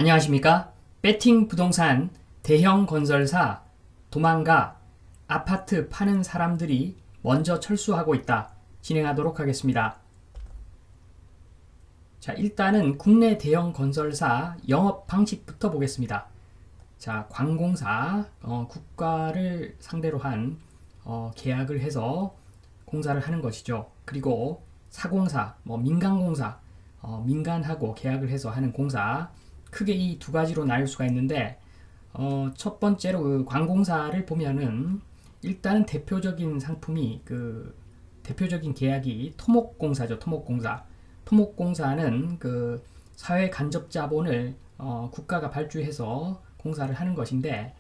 안녕하십니까? 배팅 부동산 대형 건설사 도망가 아파트 파는 사람들이 먼저 철수하고 있다. 진행하도록 하겠습니다. 자, 일단은 국내 대형 건설사 영업 방식부터 보겠습니다. 자, 관공사 국가를 상대로 한 계약을 해서 공사를 하는 것이죠. 그리고 사공사, 민간공사, 민간하고 계약을 해서 하는 공사, 크게 이 두 가지로 나눌 수가 있는데, 첫 번째로 그 관공사를 보면은 일단은 대표적인 상품이 대표적인 계약이 토목공사죠. 토목공사. 토목공사는 그 사회 간접 자본을 국가가 발주해서 공사를 하는 것인데,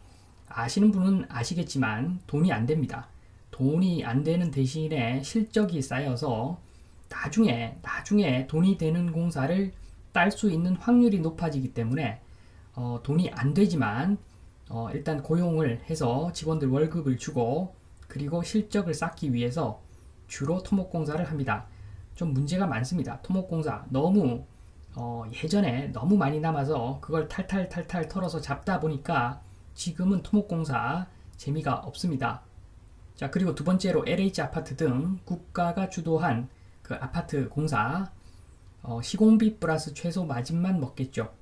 아시는 분은 아시겠지만 돈이 안 됩니다. 돈이 안 되는 대신에 실적이 쌓여서 나중에 돈이 되는 공사를 딸 수 있는 확률이 높아지기 때문에 돈이 안 되지만 일단 고용을 해서 직원들 월급을 주고 그리고 실적을 쌓기 위해서 주로 토목공사를 합니다. 좀 문제가 많습니다. 토목공사 너무 예전에 너무 많이 남아서 그걸 탈탈 털어서 잡다 보니까 지금은 토목공사 재미가 없습니다. 자, 그리고 두 번째로 LH 아파트 등 국가가 주도한 그 아파트 공사, 시공비 플러스 최소 마진만 먹겠죠.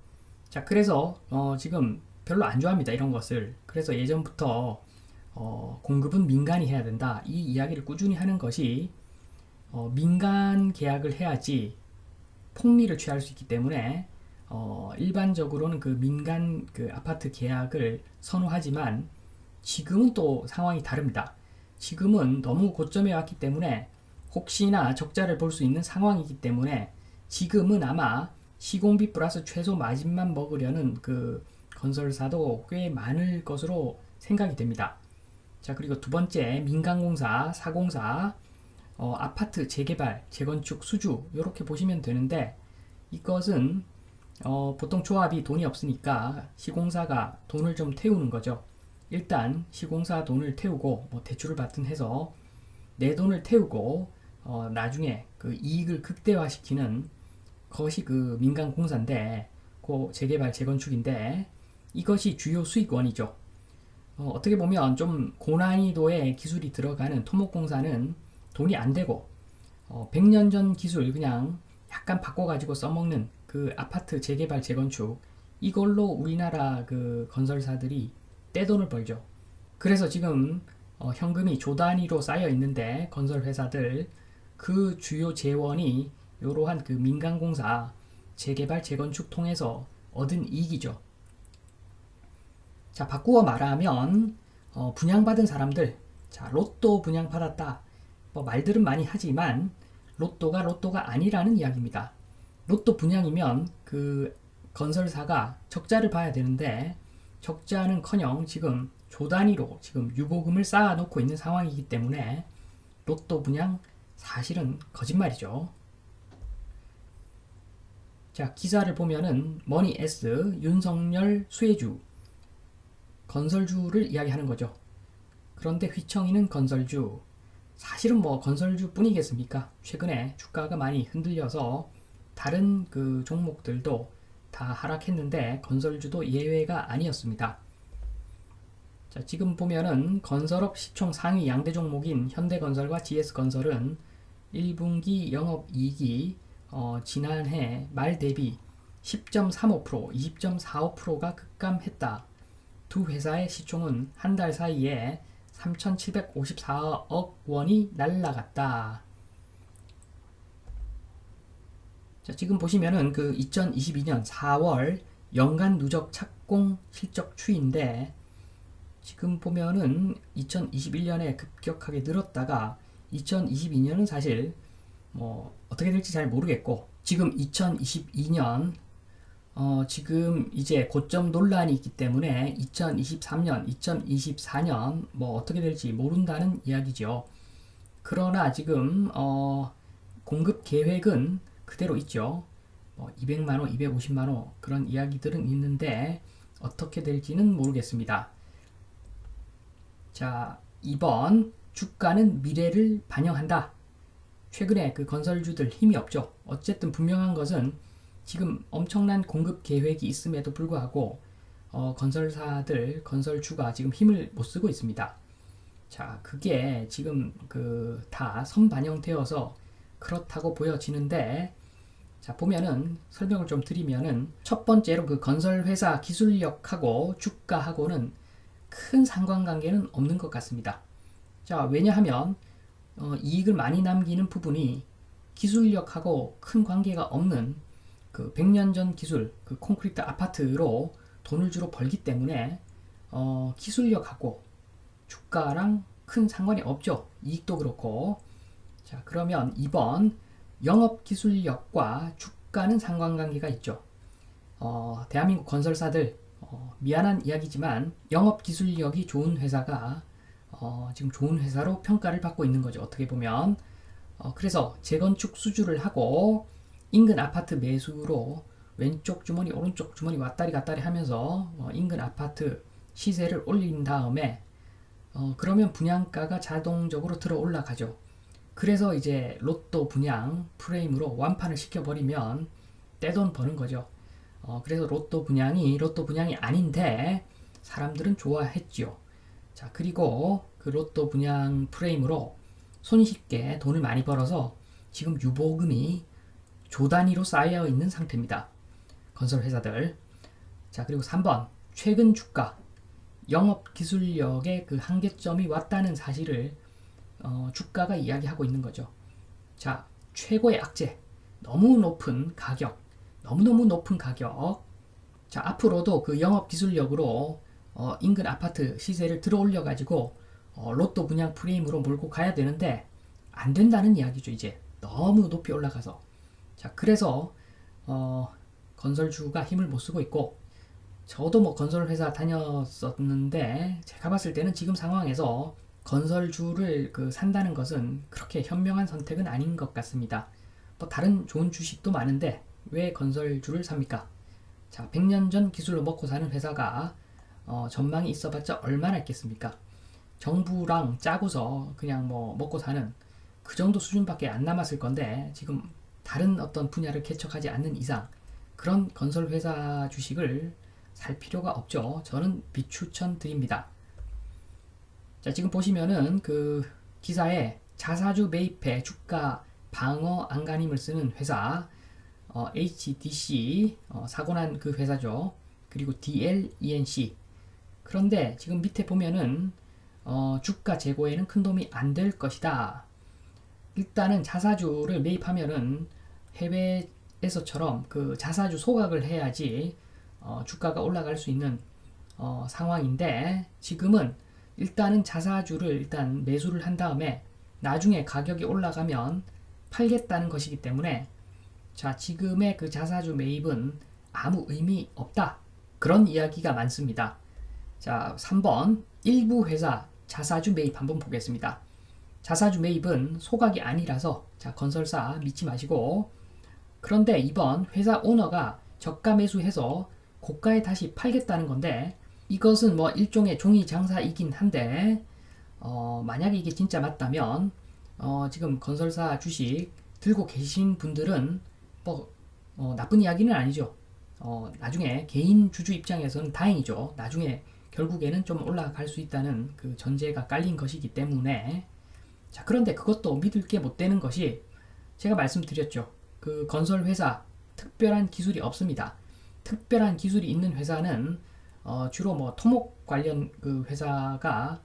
자, 그래서 지금 별로 안 좋아합니다. 이런 것을. 그래서 예전부터 공급은 민간이 해야 된다. 이 이야기를 꾸준히 하는 것이 민간 계약을 해야지 폭리를 취할 수 있기 때문에 일반적으로는 그 민간 그 아파트 계약을 선호하지만 지금은 또 상황이 다릅니다. 지금은 너무 고점에 왔기 때문에 혹시나 적자를 볼 수 있는 상황이기 때문에 지금은 아마 시공비 플러스 최소 마진만 먹으려는 그 건설사도 꽤 많을 것으로 생각이 됩니다. 자, 그리고 두 번째 민간공사, 사공사, 아파트 재개발, 재건축, 수주 이렇게 보시면 되는데 이것은 보통 조합이 돈이 없으니까 시공사가 돈을 좀 태우는 거죠. 일단 시공사 돈을 태우고 대출을 받든 해서 내 돈을 태우고 나중에 그 이익을 극대화시키는 것이 그 민간 공사인데, 그 재개발 재건축인데 이것이 주요 수익원이죠. 어떻게 보면 좀 고난이도의 기술이 들어가는 토목공사는 돈이 안 되고 100년 전 기술 그냥 약간 바꿔가지고 써먹는 그 아파트 재개발 재건축, 이걸로 우리나라 그 건설사들이 떼돈을 벌죠. 그래서 지금 현금이 조 단위로 쌓여 있는데 건설회사들 그 주요 재원이 이러한 그 민간공사 재개발 재건축 통해서 얻은 이익이죠. 자, 바꾸어 말하면 분양받은 사람들, 자, 로또 분양받았다, 말들은 많이 하지만 로또가 아니라는 이야기입니다. 로또 분양이면 그 건설사가 적자를 봐야 되는데 적자는커녕 지금 조 단위로 지금 유보금을 쌓아놓고 있는 상황이기 때문에 로또 분양 사실은 거짓말이죠. 자, 기사를 보면은 머니 S 윤석열 수혜주 건설주를 이야기하는 거죠. 그런데 휘청이는 건설주, 사실은 건설주 뿐이겠습니까? 최근에 주가가 많이 흔들려서 다른 그 종목들도 다 하락했는데 건설주도 예외가 아니었습니다. 자, 지금 보면은 건설업 시총 상위 양대 종목인 현대건설과 GS건설은 1분기 영업이익이 지난해 말 대비 10.35%, 20.45%가 급감했다. 두 회사의 시총은 한 달 사이에 3,754억 원이 날라갔다. 자, 지금 보시면은 그 2022년 4월 연간 누적 착공 실적 추이인데 지금 보면은 2021년에 급격하게 늘었다가 2022년은 사실 어떻게 될지 잘 모르겠고, 지금 2022년 지금 이제 고점 논란이 있기 때문에 2023년, 2024년 어떻게 될지 모른다는 이야기죠. 그러나 지금 공급 계획은 그대로 있죠. 200만원, 250만원 그런 이야기들은 있는데 어떻게 될지는 모르겠습니다. 자, 2번 주가는 미래를 반영한다. 최근에 그 건설주들 힘이 없죠. 어쨌든 분명한 것은 지금 엄청난 공급 계획이 있음에도 불구하고 건설사들, 건설주가 지금 힘을 못 쓰고 있습니다. 자, 그게 지금 그 다 선반영되어서 그렇다고 보여지는데, 자, 보면은 설명을 좀 드리면은 첫 번째로 그 건설회사 기술력하고 주가하고는 큰 상관관계는 없는 것 같습니다. 자, 왜냐하면 이익을 많이 남기는 부분이 기술력하고 큰 관계가 없는 그 100년 전 기술, 그 콘크리트 아파트로 돈을 주로 벌기 때문에 기술력하고 주가랑 큰 상관이 없죠. 이익도 그렇고. 자, 그러면 2번 영업 기술력과 주가는 상관관계가 있죠. 대한민국 건설사들 미안한 이야기지만 영업 기술력이 좋은 회사가 지금 좋은 회사로 평가를 받고 있는 거죠. 어떻게 보면. 그래서 재건축 수주를 하고 인근 아파트 매수로 왼쪽 주머니 오른쪽 주머니 왔다리 갔다리 하면서 인근 아파트 시세를 올린 다음에 그러면 분양가가 자동적으로 들어 올라가죠. 그래서 이제 로또 분양 프레임으로 완판을 시켜버리면 떼돈 버는 거죠. 그래서 로또 분양이 아닌데 사람들은 좋아했죠. 자, 그리고 그 로또 분양 프레임으로 손쉽게 돈을 많이 벌어서 지금 유보금이 조 단위로 쌓여 있는 상태입니다. 건설회사들. 자, 그리고 3번 최근 주가 영업 기술력의 그 한계점이 왔다는 사실을 주가가 이야기하고 있는 거죠. 자, 최고의 악재, 너무 높은 가격, 너무너무 높은 가격. 자, 앞으로도 그 영업 기술력으로 인근 아파트 시세를 들어 올려 가지고 로또 분양 프레임으로 몰고 가야 되는데 안 된다는 이야기죠. 이제 너무 높이 올라가서. 자, 그래서 건설주가 힘을 못 쓰고 있고, 저도 뭐 건설회사 다녔었는데 제가 봤을 때는 지금 상황에서 건설주를 산다는 것은 그렇게 현명한 선택은 아닌 것 같습니다. 뭐 다른 좋은 주식도 많은데 왜 건설주를 삽니까? 자, 100년 전 기술로 먹고 사는 회사가 전망이 있어봤자 얼마나 있겠습니까? 정부랑 짜고서 그냥 뭐 먹고 사는 그 정도 수준밖에 안 남았을 건데, 지금 다른 어떤 분야를 개척하지 않는 이상 그런 건설회사 주식을 살 필요가 없죠. 저는 비추천 드립니다. 자, 지금 보시면은 그 기사에 자사주 매입해 주가 방어 안간힘을 쓰는 회사 HDC 사고난 그 회사죠. 그리고 DLENC. 그런데 지금 밑에 보면은 주가 재고에는 큰 도움이 안 될 것이다. 일단은 자사주를 매입하면은 해외에서처럼 그 자사주 소각을 해야지 주가가 올라갈 수 있는 상황인데, 지금은 일단은 자사주를 일단 매수를 한 다음에 나중에 가격이 올라가면 팔겠다는 것이기 때문에, 자, 지금의 그 자사주 매입은 아무 의미 없다. 그런 이야기가 많습니다. 자, 3번 일부 회사 자사주 매입 한번 보겠습니다. 자사주 매입은 소각이 아니라서, 자, 건설사 믿지 마시고, 그런데 이번 회사 오너가 저가 매수해서 고가에 다시 팔겠다는 건데, 이것은 뭐 일종의 종이 장사이긴 한데, 만약에 이게 진짜 맞다면 지금 건설사 주식 들고 계신 분들은 뭐 나쁜 이야기는 아니죠. 나중에 개인 주주 입장에서는 다행이죠. 나중에 결국에는 좀 올라갈 수 있다는 그 전제가 깔린 것이기 때문에. 자, 그런데 그것도 믿을 게 못 되는 것이, 제가 말씀드렸죠. 그 건설회사 특별한 기술이 없습니다. 특별한 기술이 있는 회사는 주로 뭐 토목 관련 그 회사가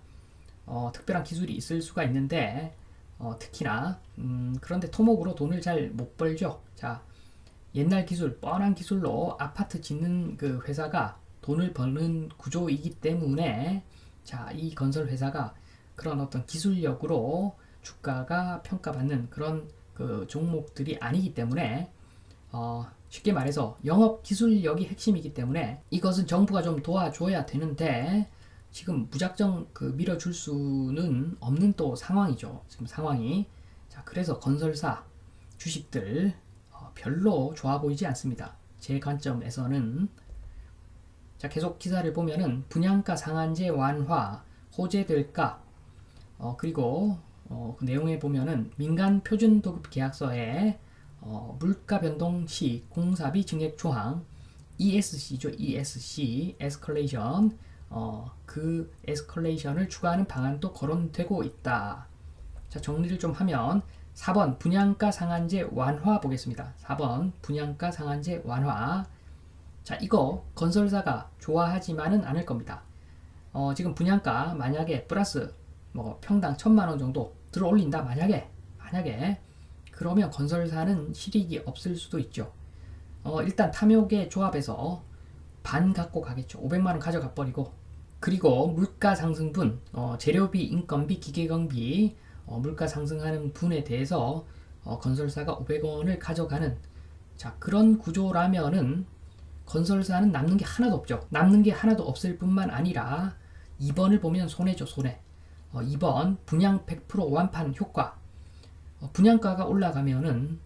특별한 기술이 있을 수가 있는데, 특히나 그런데 토목으로 돈을 잘 못 벌죠. 자, 옛날 기술, 뻔한 기술로 아파트 짓는 그 회사가 돈을 버는 구조이기 때문에, 자, 이 건설 회사가 그런 어떤 기술력으로 주가가 평가받는 그런 그 종목들이 아니기 때문에, 쉽게 말해서 영업 기술력이 핵심이기 때문에 이것은 정부가 좀 도와줘야 되는데, 지금 무작정 그 밀어줄 수는 없는 또 상황이죠. 지금 상황이. 자, 그래서 건설사 주식들 별로 좋아 보이지 않습니다. 제 관점에서는. 자, 계속 기사를 보면은 분양가 상한제 완화, 호재될까? 그리고 그 내용에 보면은 민간 표준 도급 계약서에 물가 변동 시 공사비 증액 조항 ESC죠. ESC 에스컬레이션 그 에스컬레이션을 추가하는 방안도 거론되고 있다. 자, 정리를 좀 하면 4번 분양가 상한제 완화 보겠습니다. 4번 분양가 상한제 완화. 자, 이거 건설사가 좋아하지만은 않을 겁니다. 지금 분양가 만약에 플러스 뭐 평당 1,000만원 정도 들어 올린다. 만약에 그러면 건설사는 실익이 없을 수도 있죠. 일단 탐욕의 조합에서 반 갖고 가겠죠. 500만원 가져가 버리고, 그리고 물가 상승분, 재료비, 인건비, 기계경비, 물가 상승하는 분에 대해서 건설사가 500원을 가져가는, 자, 그런 구조라면은 건설사는 남는 게 하나도 없죠. 남는 게 하나도 없을 뿐만 아니라 2번을 보면 손해죠. 손해. 2번 분양 100% 완판 효과. 분양가가 올라가면은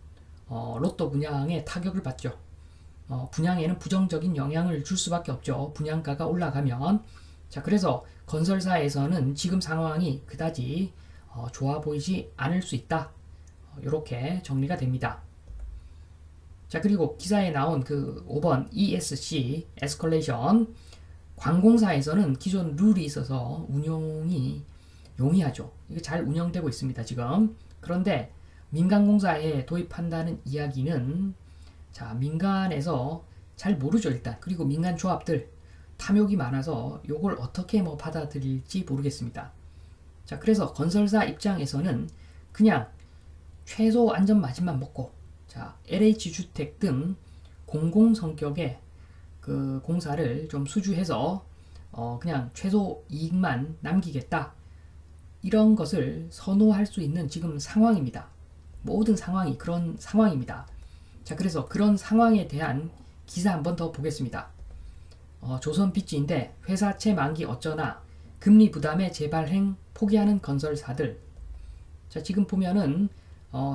로또 분양에 타격을 받죠. 분양에는 부정적인 영향을 줄 수밖에 없죠. 분양가가 올라가면. 자, 그래서 건설사에서는 지금 상황이 그다지 좋아 보이지 않을 수 있다. 이렇게 정리가 됩니다. 자, 그리고 기사에 나온 그 5번 ESC 에스컬레이션, 관공사에서는 기존 룰이 있어서 운용이 용이하죠. 이게 잘 운영되고 있습니다, 지금. 그런데 민간공사에 도입한다는 이야기는, 자, 민간에서 잘 모르죠, 일단. 그리고 민간 조합들 탐욕이 많아서 요걸 어떻게 받아들일지 모르겠습니다. 자, 그래서 건설사 입장에서는 그냥 최소 안전마진만 먹고, 자, LH주택 등 공공 성격의 그 공사를 좀 수주해서 그냥 최소 이익만 남기겠다. 이런 것을 선호할 수 있는 지금 상황입니다. 모든 상황이 그런 상황입니다. 자, 그래서 그런 상황에 대한 기사 한 번 더 보겠습니다. 조선피치인데 회사채 만기 어쩌나 금리 부담에 재발행 포기하는 건설사들. 자, 지금 보면은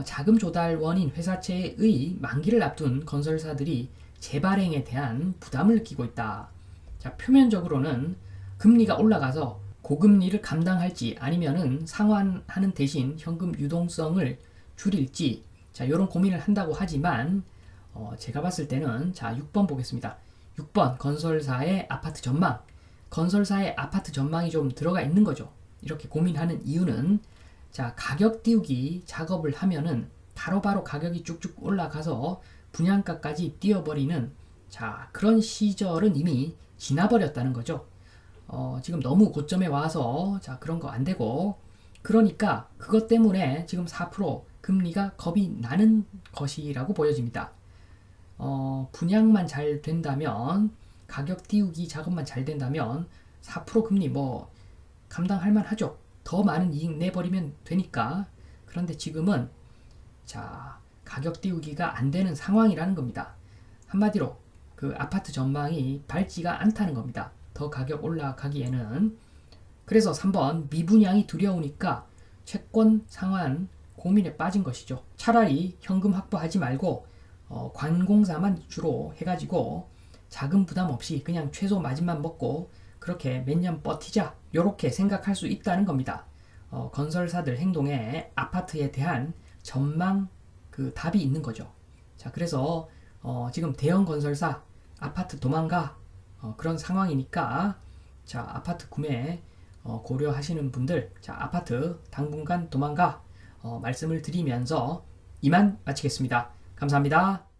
자금 조달 원인 회사채의 만기를 앞둔 건설사들이 재발행에 대한 부담을 느끼고 있다. 자, 표면적으로는 금리가 올라가서 고금리를 감당할지 아니면은 상환하는 대신 현금 유동성을 줄일지, 자, 이런 고민을 한다고 하지만 제가 봤을 때는, 자, 6번 보겠습니다. 6번 건설사의 아파트 전망. 건설사의 아파트 전망이 좀 들어가 있는 거죠. 이렇게 고민하는 이유는, 자, 가격 띄우기 작업을 하면은 바로바로 가격이 쭉쭉 올라가서 분양가까지 띄워버리는, 자, 그런 시절은 이미 지나버렸다는 거죠. 지금 너무 고점에 와서, 자, 그런 거 안 되고, 그러니까 그것 때문에 지금 4% 금리가 겁이 나는 것이라고 보여집니다. 분양만 잘 된다면, 가격 띄우기 작업만 잘 된다면 4% 금리 감당할 만하죠. 더 많은 이익 내버리면 되니까. 그런데 지금은, 자, 가격 띄우기가 안 되는 상황이라는 겁니다. 한마디로 그 아파트 전망이 밝지가 않다는 겁니다. 더 가격 올라가기에는. 그래서 3번 미분양이 두려우니까 채권 상환 고민에 빠진 것이죠. 차라리 현금 확보하지 말고 관공사만 주로 해가지고 자금 부담 없이 그냥 최소 마진만 먹고 그렇게 몇 년 버티자, 이렇게 생각할 수 있다는 겁니다. 건설사들 행동에 아파트에 대한 전망, 그 답이 있는 거죠. 자, 그래서 지금 대형 건설사 아파트 도망가, 그런 상황이니까, 자, 아파트 구매 고려하시는 분들, 자, 아파트 당분간 도망가 말씀을 드리면서 이만 마치겠습니다. 감사합니다.